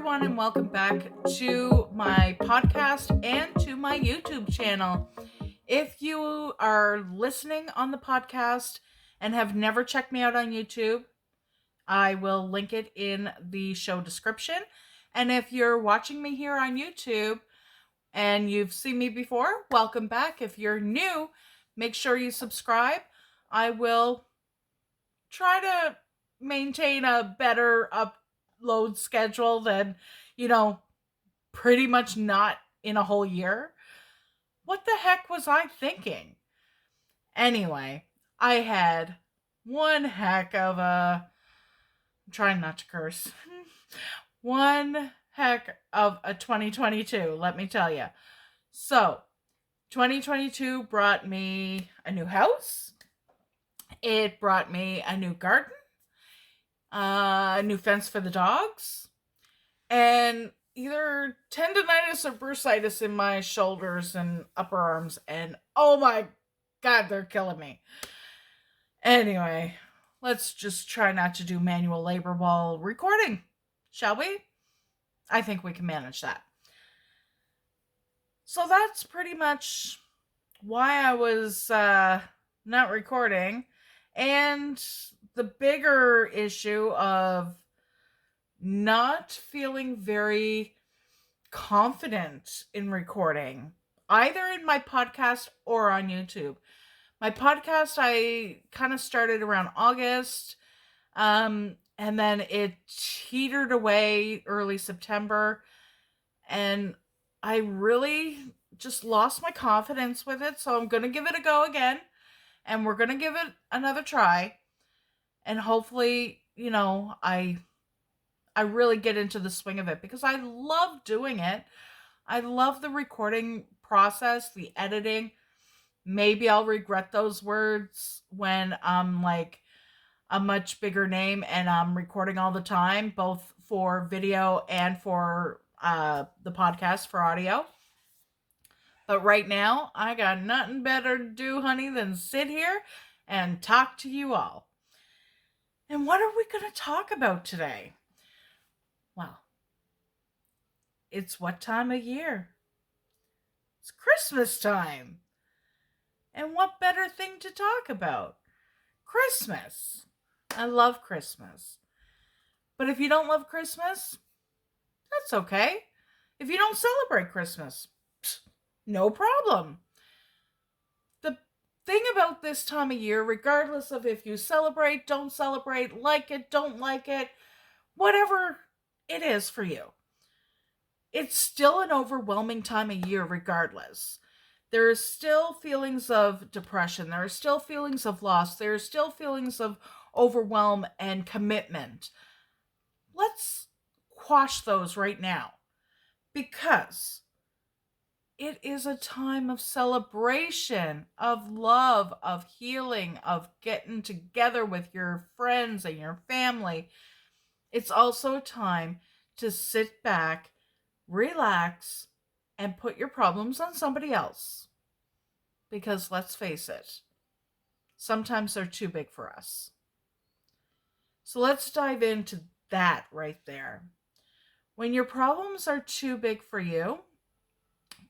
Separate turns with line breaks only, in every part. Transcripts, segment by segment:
everyone, and welcome back to my podcast and to my YouTube channel. If you are listening on the podcast and have never checked me out on YouTube, I will link it in the show description. And if you're watching me here on YouTube and you've seen me before, welcome back. If you're new, make sure you subscribe. I will try to maintain a better upload schedule than, pretty much not in a whole year. What the heck was I thinking? Anyway, I had one heck of a, I'm trying not to curse, one heck of a 2022, let me tell you. So, 2022 brought me a new house. It brought me a new garden, a new fence for the dogs, and either tendonitis or bursitis in my shoulders and upper arms. And oh my God, they're killing me. Anyway, let's just try not to do manual labor while recording, shall we? I think we can manage that. So that's pretty much why I was not recording. And the bigger issue of not feeling very confident in recording, either in my podcast or on YouTube. My podcast, I kind of started around August, and then it teetered away early September, and I really just lost my confidence with it, so I'm going to give it a go again, and we're going to give it another try, and hopefully, I really get into the swing of it because I love doing it. I love the recording process, the editing. Maybe I'll regret those words when I'm like a much bigger name and I'm recording all the time, both for video and for the podcast for audio. But right now, I got nothing better to do, honey, than sit here and talk to you all. And what are we going to talk about today? Well, it's what time of year? It's Christmas time. And what better thing to talk about? Christmas. I love Christmas. But if you don't love Christmas, that's okay. If you don't celebrate Christmas, no problem. The thing about this time of year, regardless of if you celebrate, don't celebrate, like it, don't like it, whatever it is for you, it's still an overwhelming time of year regardless. There are still feelings of depression. There are still feelings of loss. There are still feelings of overwhelm and commitment. Let's quash those right now because it is a time of celebration, of love, of healing, of getting together with your friends and your family. It's also a time to sit back, relax, and put your problems on somebody else. Because let's face it, sometimes they're too big for us. So let's dive into that right there. When your problems are too big for you,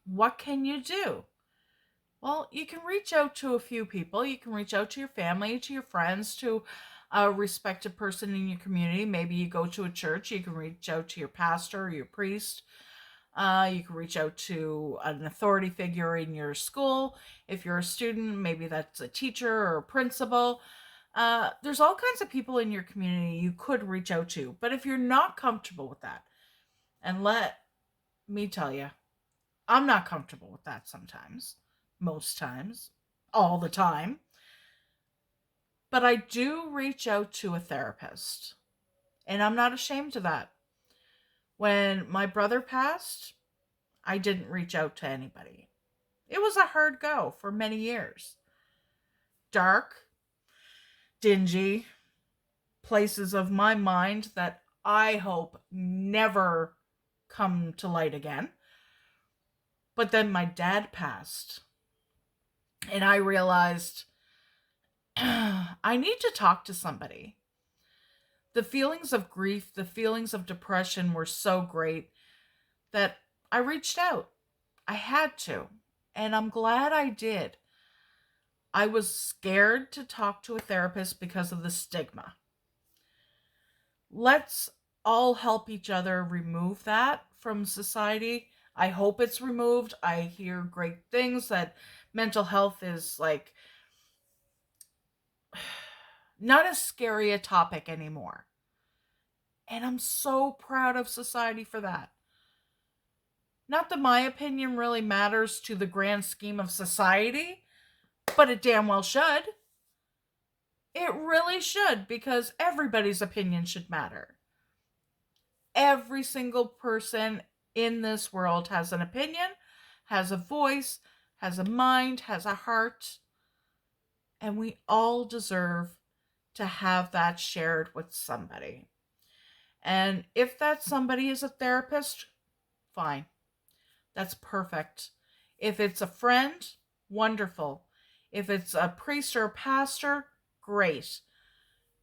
what can you do? Well, you can reach out to a few people. You can reach out to your family, to your friends, to a respected person in your community. Maybe you go to a church. You can reach out to your pastor or your priest. You can reach out to an authority figure in your school. If you're a student, maybe that's a teacher or a principal. There's all kinds of people in your community you could reach out to. But if you're not comfortable with that, and let me tell you, I'm not comfortable with that sometimes, most times, all the time. But I do reach out to a therapist. And I'm not ashamed of that. When my brother passed, I didn't reach out to anybody. It was a hard go for many years. Dark, dingy, places of my mind that I hope never come to light again. But then my dad passed. And I realized I need to talk to somebody. The feelings of grief, the feelings of depression were so great that I reached out. I had to. And I'm glad I did. I was scared to talk to a therapist because of the stigma. Let's all help each other remove that from society. I hope it's removed. I hear great things that mental health is like not as scary a topic anymore. And I'm so proud of society for that. Not that my opinion really matters to the grand scheme of society, but it damn well should. It really should, because everybody's opinion should matter. Every single person in this world has an opinion, has a voice, has a mind, has a heart, and we all deserve to have that shared with somebody. And if that somebody is a therapist, fine. That's perfect. If it's a friend, wonderful. If it's a priest or a pastor, great.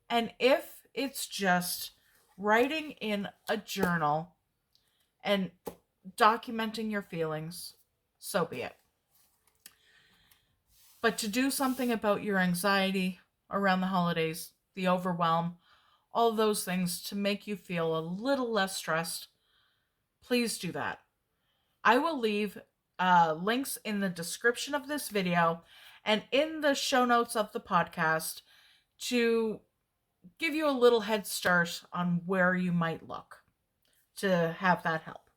And if it's just writing in a journal and documenting your feelings, so be it. But to do something about your anxiety around the holidays, the overwhelm, all those things to make you feel a little less stressed, please do that. I will leave links in the description of this video and in the show notes of the podcast to give you a little head start on where you might look to have that help.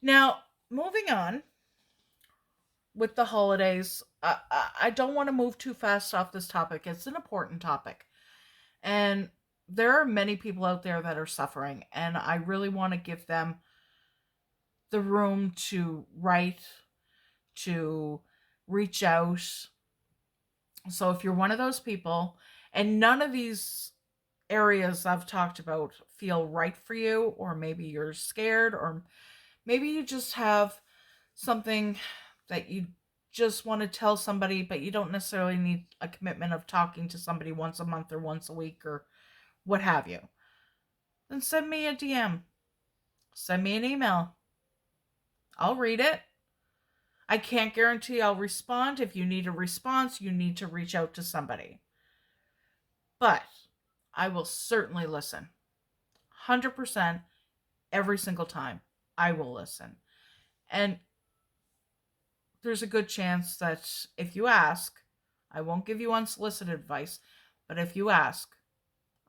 Now, moving on with the holidays, I don't want to move too fast off this topic. It's an important topic. And there are many people out there that are suffering, and I really want to give them the room to write, to reach out. So if you're one of those people, and none of these areas I've talked about feel right for you, or maybe you're scared, or maybe you just have something that you just want to tell somebody, but you don't necessarily need a commitment of talking to somebody once a month or once a week or what have you, then send me a DM. Send me an email. I'll read it. I can't guarantee I'll respond. If you need a response, you need to reach out to somebody. But I will certainly listen. 100% every single time. I will listen. And there's a good chance that if you ask, I won't give you unsolicited advice, but if you ask,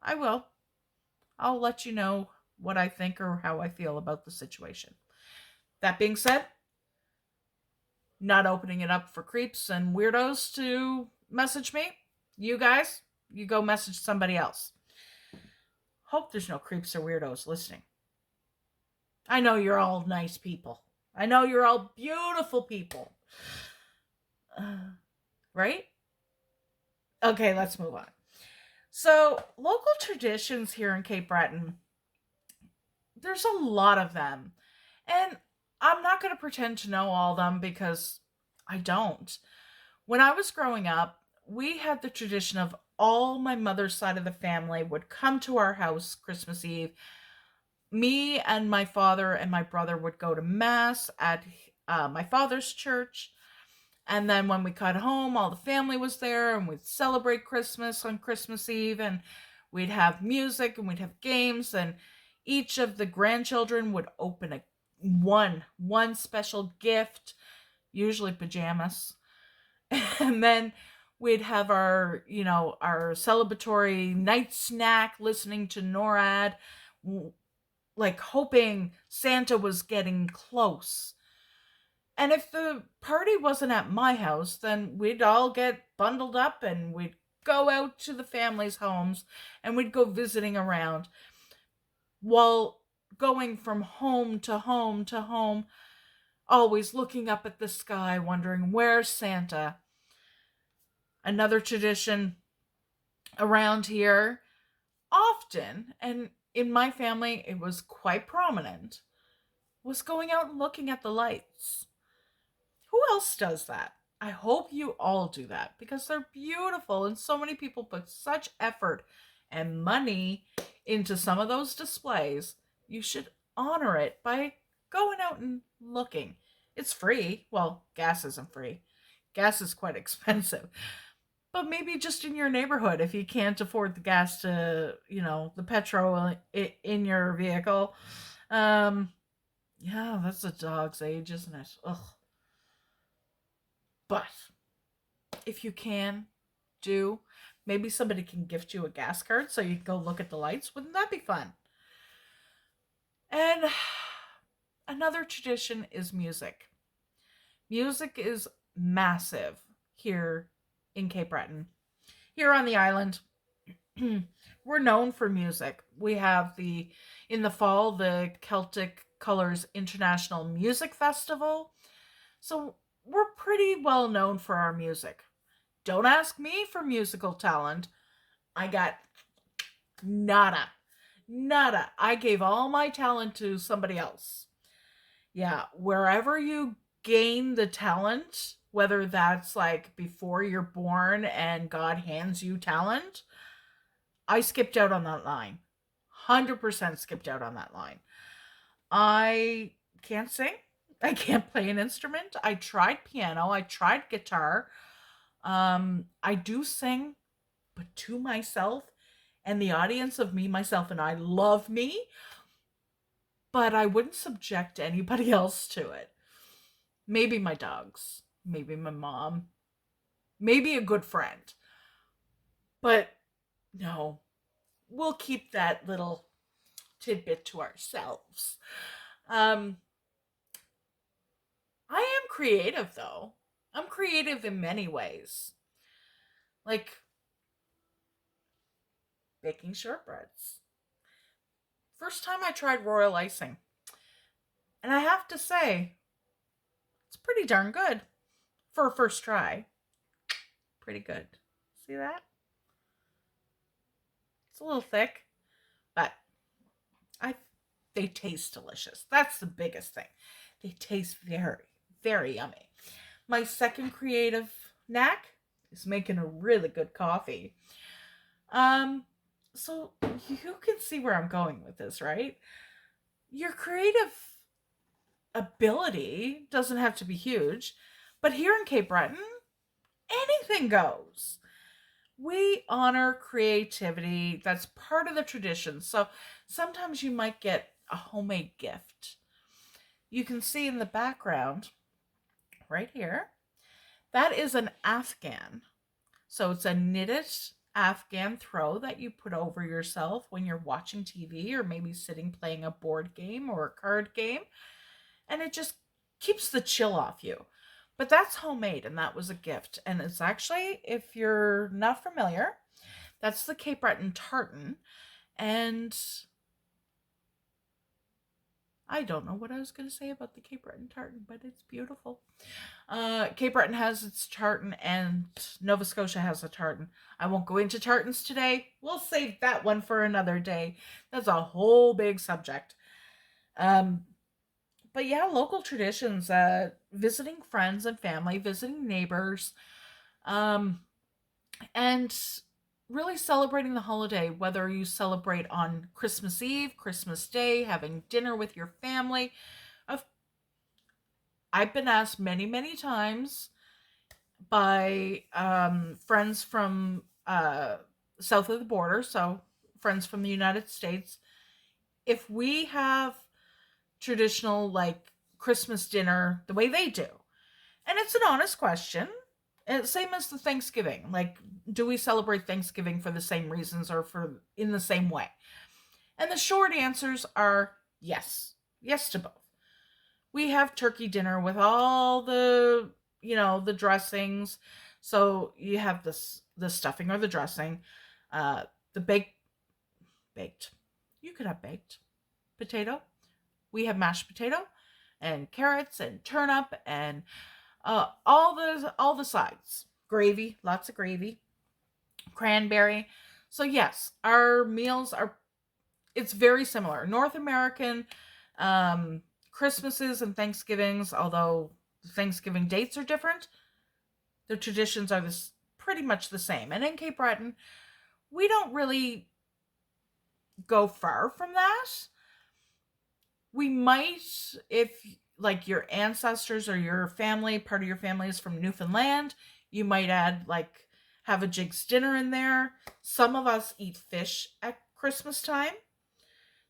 I will. I'll let you know what I think or how I feel about the situation. That being said, not opening it up for creeps and weirdos to message me. You guys, you go message somebody else. Hope there's no creeps or weirdos listening. I know you're all nice people. I know you're all beautiful people. Right? Okay, let's move on. So, local traditions here in Cape Breton, there's a lot of them. And I'm not going to pretend to know all of them because I don't. When I was growing up, we had the tradition of all my mother's side of the family would come to our house Christmas Eve. Me and my father and my brother would go to Mass at my father's church. And then when we got home, all the family was there and we'd celebrate Christmas on Christmas Eve, and we'd have music and we'd have games, and each of the grandchildren would open one special gift, usually pajamas. And then we'd have our celebratory night snack, listening to NORAD, like hoping Santa was getting close. And if the party wasn't at my house, then we'd all get bundled up and we'd go out to the family's homes and we'd go visiting around while going from home to home to home, always looking up at the sky, wondering, where's Santa? Another tradition around here, often, and in my family it was quite prominent, was going out and looking at the lights. Who else does that? I hope you all do that because they're beautiful, and so many people put such effort and money into some of those displays, you should honor it by going out and looking. It's free. Well, gas isn't free. Gas is quite expensive. But maybe just in your neighborhood, if you can't afford the gas to, the petrol in your vehicle. Yeah, that's a dog's age, isn't it? Ugh. But if you can, do. Maybe somebody can gift you a gas card so you can go look at the lights. Wouldn't that be fun? And another tradition is music. Music is massive here in Cape Breton. Here on the island, we're known for music. We have in the fall, the Celtic Colors International Music Festival. So we're pretty well known for our music. Don't ask me for musical talent. I got nada. Nada. I gave all my talent to somebody else. Yeah, wherever you gain the talent, whether that's like before you're born and God hands you talent, I skipped out on that line. 100% skipped out on that line. I can't sing. I can't play an instrument. I tried piano. I tried guitar. I do sing, but to myself and the audience of me, myself, and I love me, but I wouldn't subject anybody else to it. Maybe my dogs, maybe my mom, maybe a good friend. But no, we'll keep that little tidbit to ourselves. I am creative, though. I'm creative in many ways. Like baking shortbreads. First time I tried royal icing. And I have to say, it's pretty darn good for a first try. Pretty good. See that? It's a little thick, but they taste delicious. That's the biggest thing. They taste very, very yummy. My second creative knack is making a really good coffee. So you can see where I'm going with this, right? Your creative ability doesn't have to be huge, but here in Cape Breton, anything goes. We honor creativity. That's part of the tradition. So sometimes you might get a homemade gift. You can see in the background, right here, that is an Afghan. So it's a knitted Afghan throw that you put over yourself when you're watching TV or maybe sitting playing a board game or a card game. And it just keeps the chill off you. But that's homemade, and that was a gift. And it's actually, if you're not familiar, that's the Cape Breton tartan. And I don't know what I was going to say about the Cape Breton tartan, but it's beautiful. Cape Breton has its tartan, and Nova Scotia has a tartan. I won't go into tartans today. We'll save that one for another day. That's a whole big subject. But yeah, local traditions, visiting friends and family, visiting neighbors, and really celebrating the holiday, whether you celebrate on Christmas Eve, Christmas Day, having dinner with your family. I've been asked many, many times by friends from south of the border, so friends from the United States, if we have traditional like Christmas dinner the way they do. And it's an honest question. And same as the Thanksgiving. Like, do we celebrate Thanksgiving for the same reasons or for in the same way? And the short answers are yes. Yes to both. We have turkey dinner with all the, the dressings. So you have the stuffing or the dressing, the baked. You could have baked potato. We have mashed potato and carrots and turnip and all the sides. Gravy, lots of gravy, cranberry. So yes, our meals it's very similar. North American Christmases and Thanksgivings, although the Thanksgiving dates are different, the traditions are pretty much the same. And in Cape Breton, we don't really go far from that. We might, if like your ancestors or your family, part of your family is from Newfoundland, you might add like have a Jig's dinner in there. Some of us eat fish at Christmas time.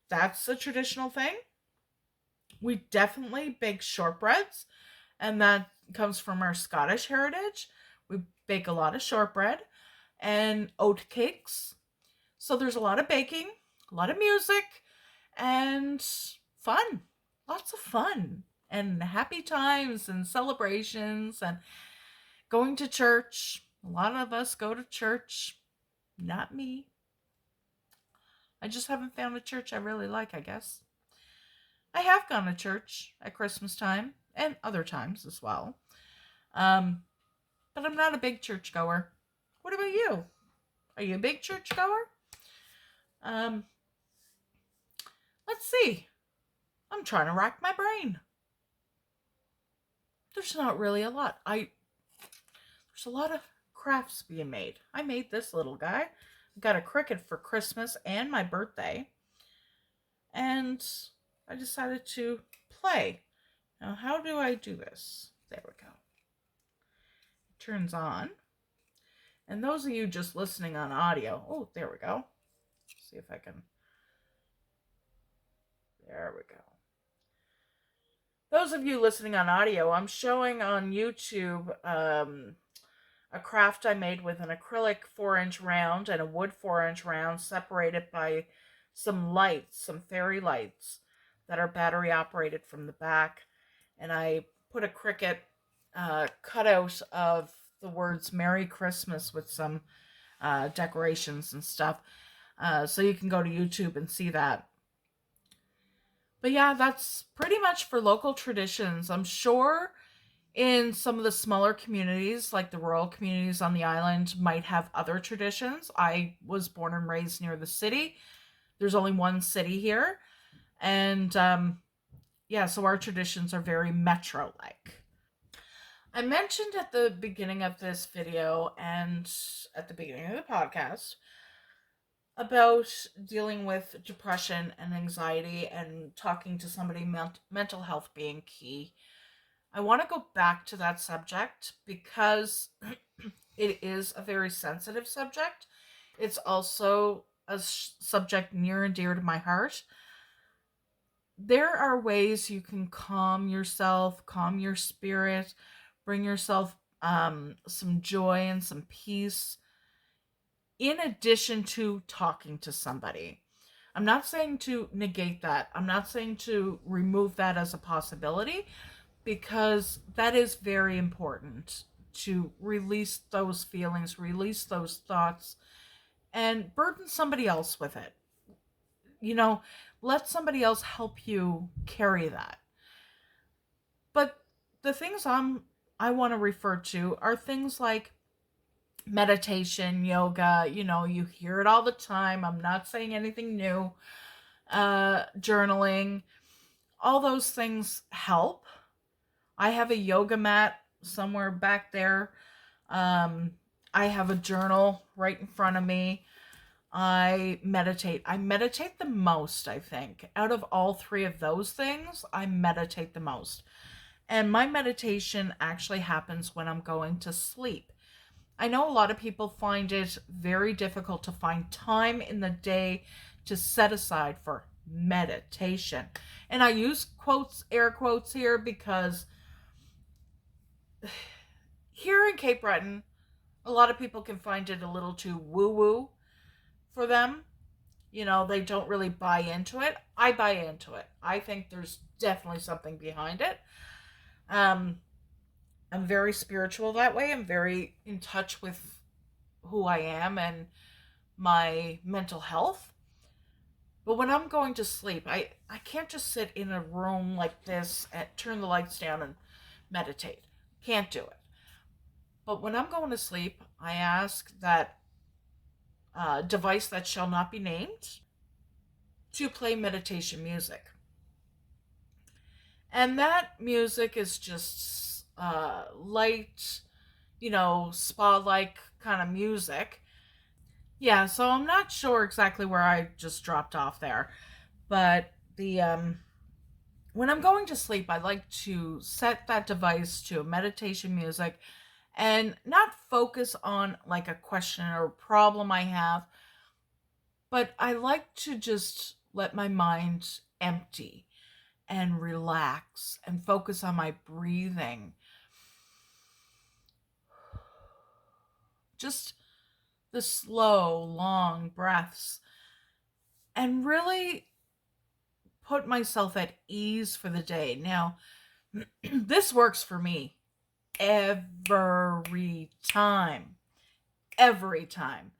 That's a traditional thing. We definitely bake shortbreads, and that comes from our Scottish heritage. We bake a lot of shortbread and oat cakes. So there's a lot of baking, a lot of music, and fun. Lots of fun and happy times and celebrations and going to church. A lot of us go to church. Not me. I just haven't found a church I really like, I guess. I have gone to church at Christmas time and other times as well. Um, but I'm not a big church goer. What about you? Are you a big church goer? Um, let's see. I'm trying to rack my brain. There's not really a lot. There's a lot of crafts being made. I made this little guy. I got a cricket for Christmas and my birthday. And I decided to play. Now, how do I do this? There we go. It turns on. And those of you just listening on audio, oh, there we go. Let's see if I can. There we go. Those of you listening on audio, I'm showing on YouTube a craft I made with an acrylic 4-inch round and a wood 4-inch round separated by some lights, some fairy lights that are battery operated from the back. And I put a cricket cutout of the words Merry Christmas with some decorations and stuff. So you can go to YouTube and see that. But yeah, that's pretty much for local traditions. I'm sure in some of the smaller communities, like the rural communities on the island, might have other traditions. I was born and raised near the city. There's only one city here. And yeah, so our traditions are very metro-like. I mentioned at the beginning of this video and at the beginning of the podcast about dealing with depression and anxiety and talking to somebody, mental health being key. I want to go back to that subject because it is a very sensitive subject. It's also a subject near and dear to my heart. There are ways you can calm yourself, calm your spirit, bring yourself some joy and some peace in addition to talking to somebody. I'm not saying to negate that. I'm not saying to remove that as a possibility, because that is very important to release those feelings, release those thoughts, and burden somebody else with it. You know, let somebody else help you carry that. But the things I want to refer to are things like meditation, yoga, you hear it all the time. I'm not saying anything new. Journaling, all those things help. I have a yoga mat somewhere back there. I have a journal right in front of me. I meditate. I meditate the most, I think. Out of all three of those things, I meditate the most. And my meditation actually happens when I'm going to sleep. I know a lot of people find it very difficult to find time in the day to set aside for meditation. And I use quotes, air quotes here, because here in Cape Breton, a lot of people can find it a little too woo-woo for them. They don't really buy into it. I buy into it. I think there's definitely something behind it. I'm very spiritual that way. I'm very in touch with who I am and my mental health. But when I'm going to sleep, I can't just sit in a room like this and turn the lights down and meditate. Can't do it. But when I'm going to sleep, I ask that device that shall not be named to play meditation music. And that music is just light, spa-like kind of music. Yeah, so I'm not sure exactly where I just dropped off there, but the when I'm going to sleep, I like to set that device to meditation music and not focus on like a question or a problem I have, but I like to just let my mind empty and relax and focus on my breathing. Just the slow, long breaths and really put myself at ease for the day. Now, this works for me every time. Every time.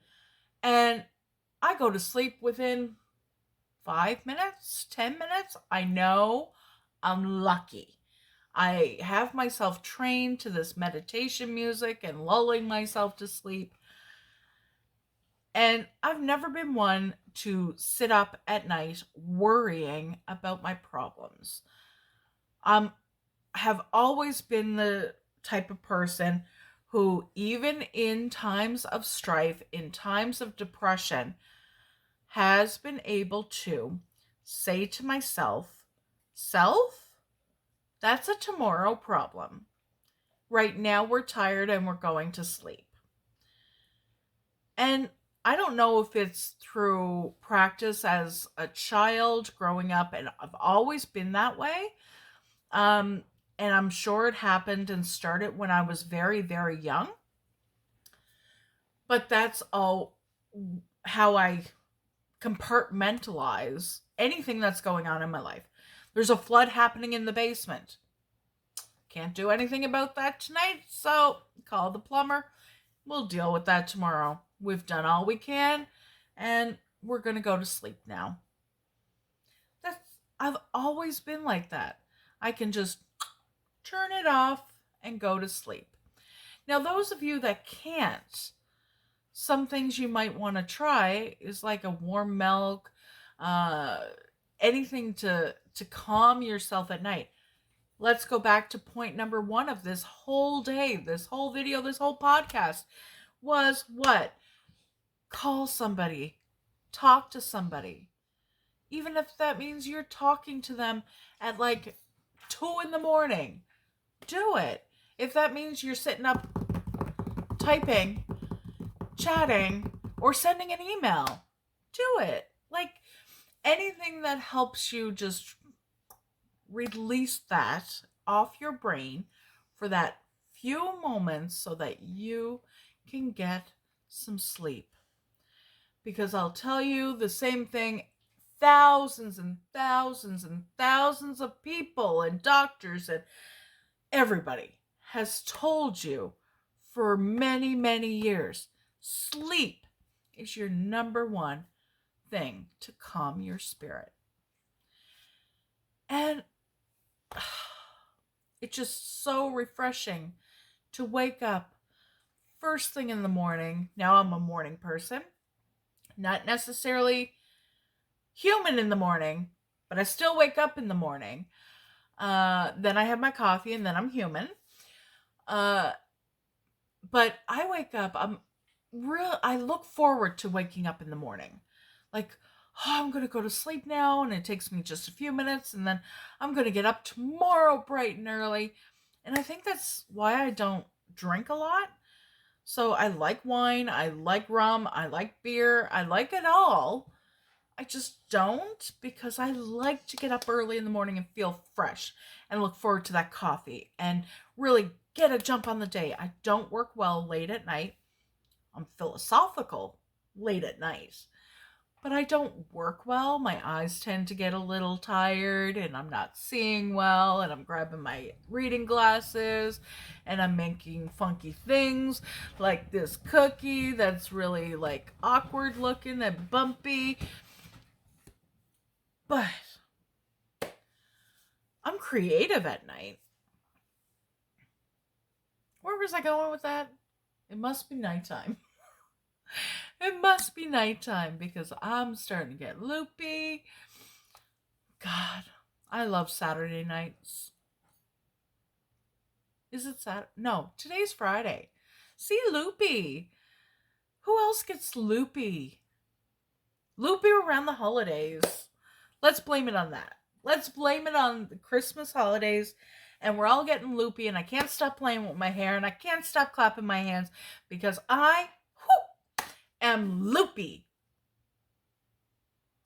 And I go to sleep within 5 minutes, 10 minutes. I know I'm lucky. I have myself trained to this meditation music and lulling myself to sleep. And I've never been one to sit up at night worrying about my problems. I have always been the type of person who, even in times of strife, in times of depression, has been able to say to myself, Self, that's a tomorrow problem. Right now we're tired and we're going to sleep. And I don't know if it's through practice as a child growing up, and I've always been that way. Um, and I'm sure it happened and started when I was very, very young. But that's all how I compartmentalize anything that's going on in my life. There's a flood happening in the basement. Can't do anything about that tonight, so call the plumber. We'll deal with that tomorrow. We've done all we can, and we're going to go to sleep now. That's I've always been like that. I can just turn it off and go to sleep. Now, those of you that can't, some things you might want to try is like a warm milk, uh, anything to calm yourself at night. Let's go back to point number one of this whole day, this whole video, this whole podcast was what? Call somebody, talk to somebody. Even if that means you're talking to them at like 2 in the morning, do it. If that means you're sitting up typing, chatting, or sending an email, do it. Like anything that helps you just release that off your brain for that few moments so that you can get some sleep. Because I'll tell you the same thing thousands and thousands and thousands of people and doctors and everybody has told you for many, many years. Sleep is your number one thing to calm your spirit. And it's just so refreshing to wake up first thing in the morning. Now I'm a morning person, not necessarily human in the morning, but I still wake up in the morning. Then I have my coffee and then I'm human. But I wake up, I look forward to waking up in the morning. Like, oh, I'm going to go to sleep now, and it takes me just a few minutes, and then I'm going to get up tomorrow bright and early. And I think that's why I don't drink a lot. So I like wine, I like rum, I like beer, I like it all. I just don't because I like to get up early in the morning and feel fresh and look forward to that coffee and really get a jump on the day. I don't work well late at night. I'm philosophical late at night, but I don't work well. My eyes tend to get a little tired and I'm not seeing well, and I'm grabbing my reading glasses and I'm making funky things like this cookie that's really like awkward looking and bumpy. But I'm creative at night. Where was I going with that? It must be nighttime. It must be nighttime because I'm starting to get loopy. God, I love Saturday nights. Is it Saturday? No, today's Friday. See, loopy. Who else gets loopy? Loopy around the holidays. Let's blame it on that. Let's blame it on the Christmas holidays, and we're all getting loopy, and I can't stop playing with my hair, and I can't stop clapping my hands because I am loopy.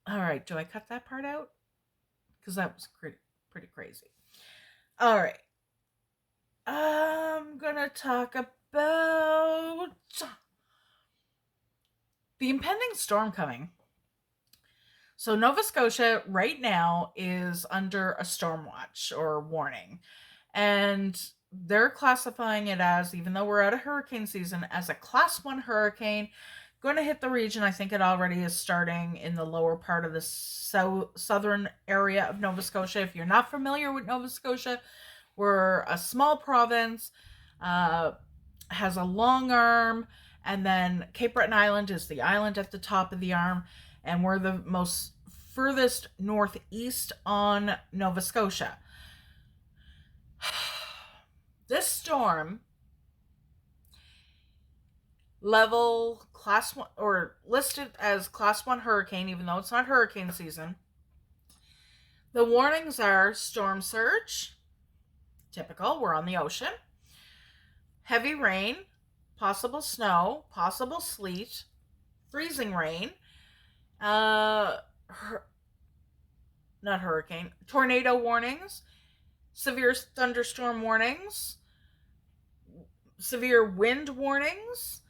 All right, do I cut that part out? Because that was pretty crazy. All right. I'm gonna talk about the impending storm coming. So Nova Scotia right now is under a storm watch or warning. And they're classifying it as, even though we're out of hurricane season, as a class 1 hurricane going to hit the region. I think it already is starting in the lower part of the southern area of Nova Scotia. If you're not familiar with Nova Scotia, we're a small province, has a long arm, and then Cape Breton Island is the island at the top of the arm, and we're the most furthest northeast on Nova Scotia. This storm, level class 1, or listed as class 1 hurricane, even though it's not hurricane season. The warnings are storm surge, typical, we're on the ocean, heavy rain, possible snow, possible sleet, freezing rain, not hurricane, tornado warnings, severe thunderstorm warnings, severe wind warnings.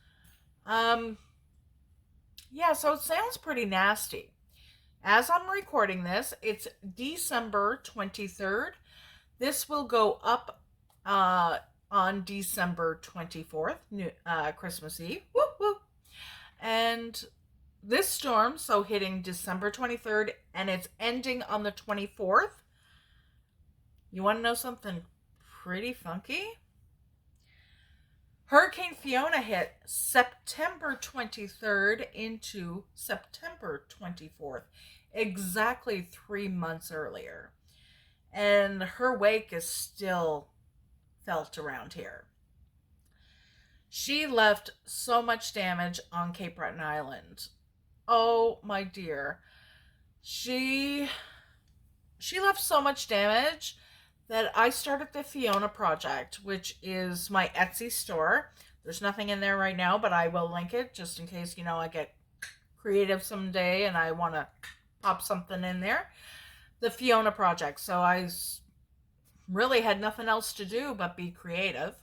Yeah, so it sounds pretty nasty. As I'm recording this, it's December 23rd. This will go up on December 24th, Christmas Eve. Woo woo. And this storm, so hitting December 23rd, and it's ending on the 24th. You want to know something pretty funky? Hurricane Fiona hit September 23rd into September 24th, exactly 3 months earlier. And her wake is still felt around here. She left so much damage on Cape Breton Island. Oh, my dear. She left so much damage that I started the Fiona Project, which is my Etsy store. There's nothing in there right now, but I will link it just in case, I get creative someday and I want to pop something in there. The Fiona Project. So I really had nothing else to do but be creative.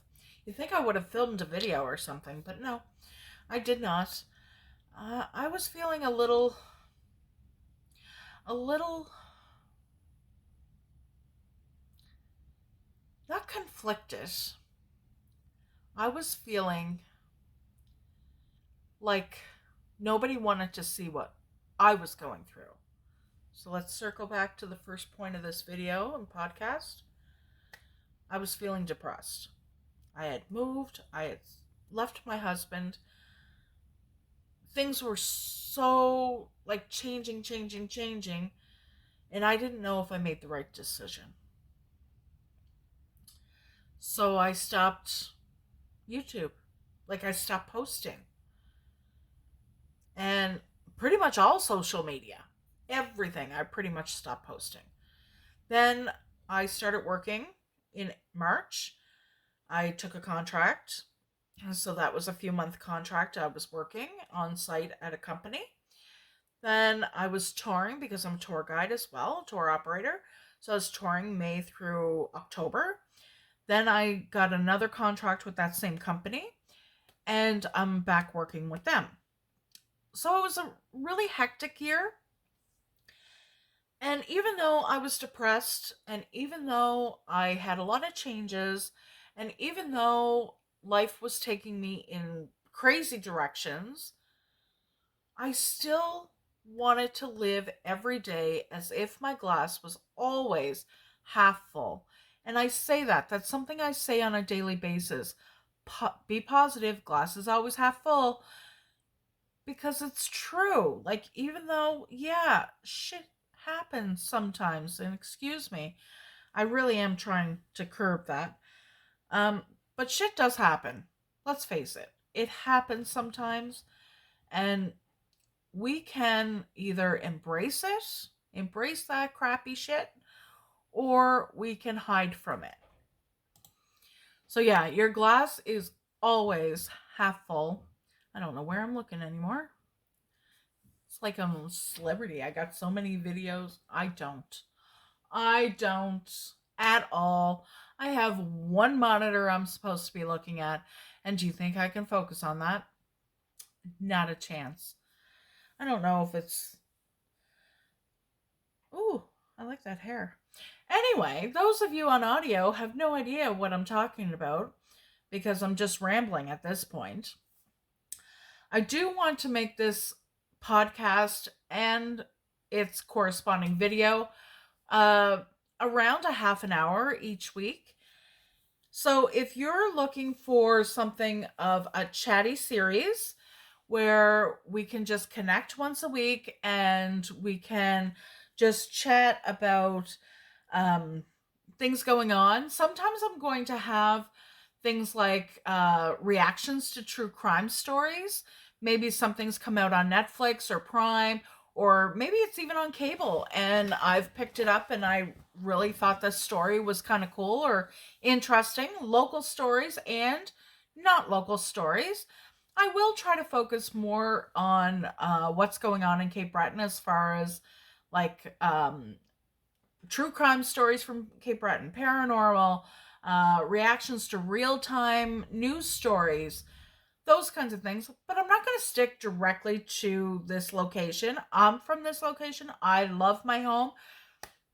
You'd think I would have filmed a video or something, but no, I did not. I was feeling a little not conflicted. I was feeling like nobody wanted to see what I was going through. So let's circle back to the first point of this video and podcast. I was feeling depressed. I had moved. I had left my husband. Things were so changing. And I didn't know if I made the right decision. So I stopped YouTube. I stopped posting. And pretty much all social media. Everything. I pretty much stopped posting. Then I started working in March. I took a contract. So that was a few month contract. I was working on site at a company. Then I was touring because I'm a tour guide as well, tour operator. So I was touring May through October. Then I got another contract with that same company, and I'm back working with them. So it was a really hectic year. And even though I was depressed, and even though I had a lot of changes, and even though life was taking me in crazy directions, I still wanted to live every day as if my glass was always half full. And I say that's something I say on a daily basis. Be positive, glass is always half full. Because it's true. Even though, yeah, shit happens sometimes, and excuse me, I really am trying to curb that. But shit does happen. Let's face it. It happens sometimes. And we can either embrace it, embrace that crappy shit, or we can hide from it. So yeah, your glass is always half full. I don't know where I'm looking anymore. It's like I'm a celebrity. I got so many videos. I don't at all. I have one monitor I'm supposed to be looking at. And do you think I can focus on that? Not a chance. I don't know if it's... Ooh, I like that hair. Anyway, those of you on audio have no idea what I'm talking about because I'm just rambling at this point. I do want to make this podcast and its corresponding video around a half an hour each week. So if you're looking for something of a chatty series where we can just connect once a week and we can just chat about things going on. Sometimes I'm going to have things like reactions to true crime stories. Maybe something's come out on Netflix or Prime, or maybe it's even on cable and I've picked it up and I really thought this story was kind of cool or interesting. Local stories and not local stories. I will try to focus more on what's going on in Cape Breton as far as like true crime stories from Cape Breton, paranormal, reactions to real-time news stories, those kinds of things. But I'm not going to stick directly to this location. I'm from this location. I love my home.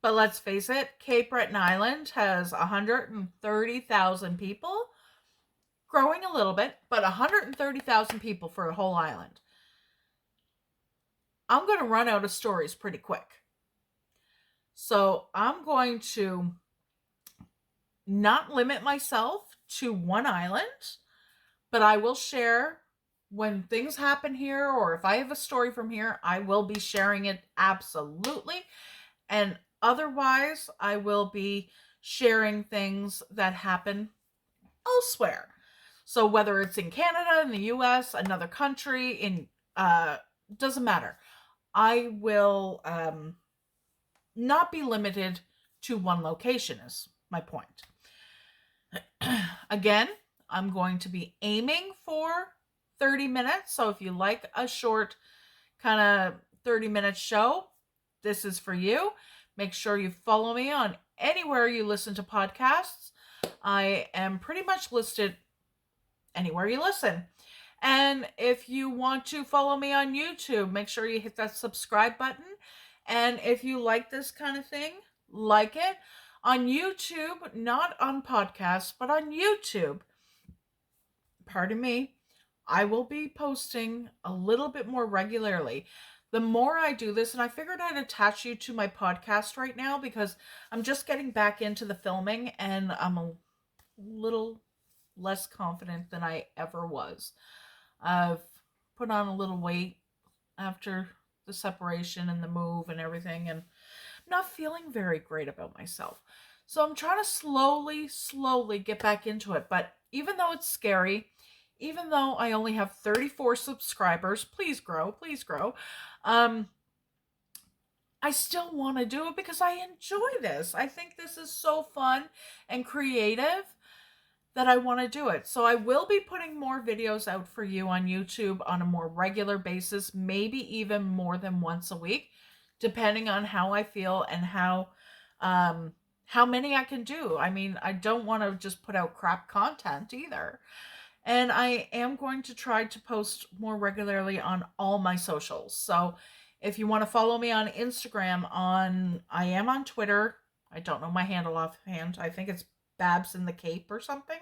But let's face it, Cape Breton Island has 130,000 people. Growing a little bit, but 130,000 people for a whole island. I'm going to run out of stories pretty quick. So I'm going to not limit myself to one island, but I will share when things happen here, or if I have a story from here, I will be sharing it absolutely. And otherwise, I will be sharing things that happen elsewhere. So whether it's in Canada, in the US, another country, in doesn't matter. I will not be limited to one location is my point. Again, I'm going to be aiming for 30 minutes. So if you like a short kind of 30-minute show, this is for you. Make sure you follow me on anywhere you listen to podcasts. I am pretty much listed anywhere you listen. And if you want to follow me on YouTube, make sure you hit that subscribe button. And if you like this kind of thing, like it on YouTube, not on podcasts, but on YouTube. Pardon me. I will be posting a little bit more regularly. The more I do this, and I figured I'd attach you to my podcast right now because I'm just getting back into the filming and I'm a little less confident than I ever was. I've put on a little weight after the separation and the move and everything, and I'm not feeling very great about myself. So I'm trying to slowly get back into it. But even though it's scary, even though I only have 34 subscribers, please grow, I still want to do it because I enjoy this. I think this is so fun and creative that I want to do it. So I will be putting more videos out for you on YouTube on a more regular basis, maybe even more than once a week, depending on how I feel and how many I can do. I mean, I don't want to just put out crap content either. And I am going to try to post more regularly on all my socials. So if you want to follow me on Instagram, I am on Twitter. I don't know my handle offhand. I think it's Babs in the Cape or something.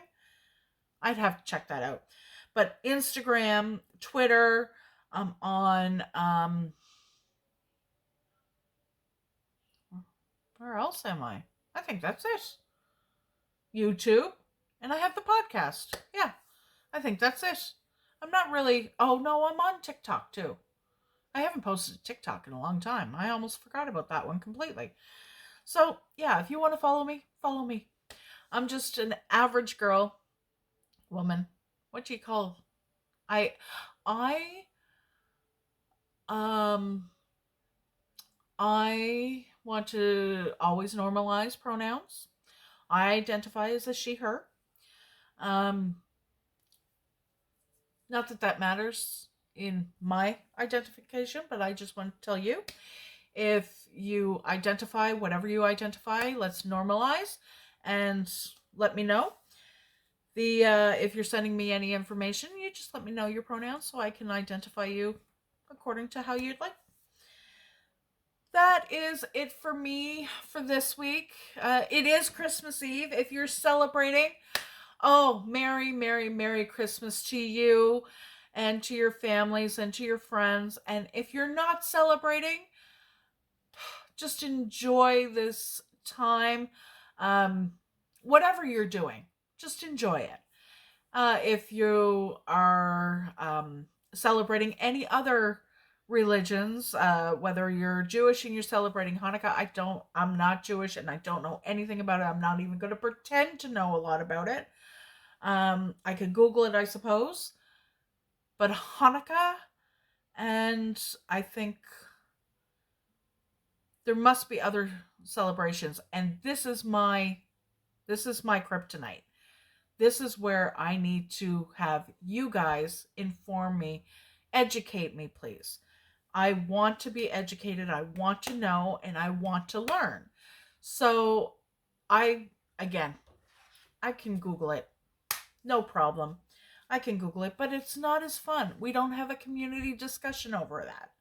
I'd have to check that out. But Instagram, Twitter, I'm on where else am I? I think that's it. YouTube, and I have the podcast. Yeah, I think that's it. I'm not really... Oh, no, I'm on TikTok, too. I haven't posted TikTok in a long time. I almost forgot about that one completely. So, yeah, if you want to follow me, follow me. I'm just an average girl, woman. What do you call... I Um, I want to always normalize pronouns. I identify as a she, her. Um, Not that that matters in my identification, but I just want to tell you, if you identify whatever you identify, let's normalize and let me know. If you're sending me any information, you just let me know your pronouns so I can identify you according to how you'd like. That is it for me for this week. It is Christmas Eve. If you're celebrating, oh, Merry, Merry, Merry Christmas to you and to your families and to your friends. And if you're not celebrating, just enjoy this time. Um, Whatever you're doing, just enjoy it. If you are celebrating any other religions, whether you're Jewish and you're celebrating Hanukkah, I'm not Jewish and I don't know anything about it. I'm not even going to pretend to know a lot about it. I could Google it, I suppose. But Hanukkah, and I think there must be other celebrations, and this is my kryptonite. This is where I need to have you guys inform me, educate me, please. I want to be educated, I want to know, and I want to learn. So, I, again, I can Google it. No problem. I can Google it, but it's not as fun. We don't have a community discussion over that.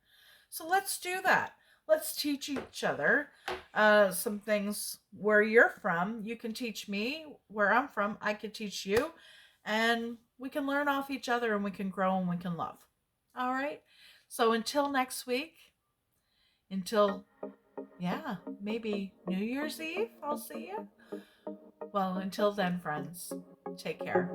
So let's do that. Let's teach each other some things where you're from. You can teach me where I'm from. I can teach you. And we can learn off each other and we can grow and we can love. All right? So until next week, until, yeah, maybe New Year's Eve, I'll see you. Well, until then, friends, take care.